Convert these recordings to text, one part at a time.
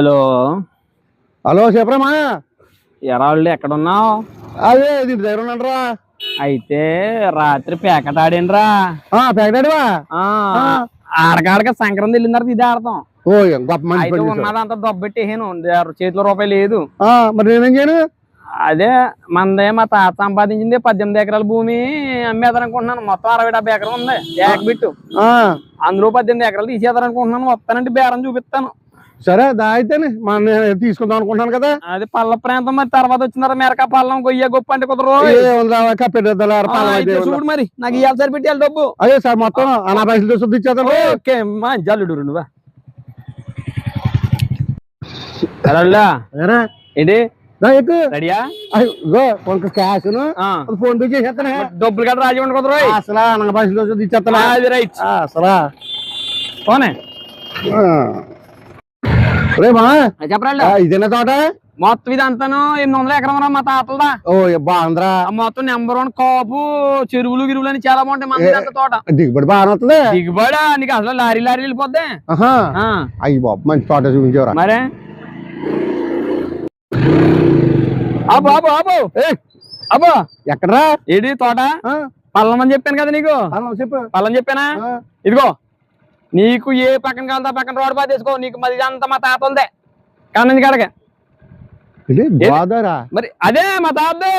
Hello hello చెప్పరామా. ఎరాళ్ళు ఎక్కడున్నావు? అదే దీంటి దగ్గర ఉన్నాడరా. అయితే రాత్రి పేకట ఆడినరా. పేకటాడివా? ఆడకాడక సంక్రాంతి వెళ్ళిన తర్వాత ఇదే ఆడతాం. ఓ గొప్ప మంచి అయితే ఉన్నదంతా దొబ్బెట్టేసాను, చేతిలో రూపాయలు లేదు. మరి నేనేం చేయను? అదే మందే మా తాత సంపాదించింది 18 ఎకరాల భూమి అమ్మేదనుకుంటున్నాను. మొత్తం 60-70 ఎకరం ఉంది బిట్టు. అందులో 18 ఎకరాలు తీసేదారనుకుంటున్నాను. వస్తానంటే బేరం చూపిస్తాను. సరే అయితేనే తీసుకుందాం అనుకుంటున్నాను కదా. అది పల్ల ప్రాంతం, మరి తర్వాత వచ్చినారా మెరక పల్లం గొయ్య గొప్ప అంటే కుదరు. చూడు మరి నాకు ఇవాళ సరిపెట్టి డబ్బు. అదే సార్ మొత్తం అనా పైసలు ఇచ్చేద్దాం. ఓకే మా జల్లుడు నువ్వా ఏంటి రెడీయా? క్యాష్ ఫోన్ పే చేసేస్తాను. డబ్బులు కదా రాజీ ఉండకూడదు. అసలు అనా పైసలు ఇచ్చేస్తాను. అది రైట్. అసలు పోనే చెప్పరా ఇదేనా తోట? మొత్తం ఇది అంతాను 800 ఎకరం మా తాతలదా. ఓ బాగుందిరా. మొత్తం నెంబర్ 1 కాపు చెరువులు గిరువులు అని చాలా బాగుంటాయి మన తోట. దిగుబడి బాగా వస్తుంది. దిగుబడి నీకు అసలు లారీ వెళ్ళిపోద్ది. అయ్యి బాబు మంచి తోట చూపించేవరా. మరే అబ్బో అబ్బో అబ్బో అబ్బో ఎక్కడరా? ఏడి తోట పల్లమని చెప్పాను కదా నీకు. చెప్పు. పల్లం చెప్పానా? ఇదిగో నీకు ఏ పక్కన కావాలంటే పక్కన రోడ్డు బాగా తీసుకో. నీకు మరి ఇదంతా మా తాత ఉందే కానంది కాడక. మరి అదే మా తాతదే.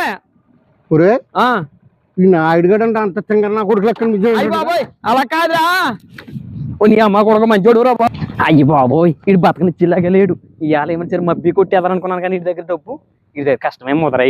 నాయుడు గడ అంటే అంత తింగర కొడుకు అయ్యి బాబోయ్ అలా కాదురా. నీ అమ్మ కొడుకు మంచోడు రా. అయ్యి బాబోయ్ ఇటు బతకనిచ్చిలాగా లేడు. ఇవాళ ఏమన్నా సరే మబ్బి కొట్టేదారనుకున్నాను కానీ ఇటు దగ్గర డబ్బు, ఇటు దగ్గర కష్టమేమో ముదరా.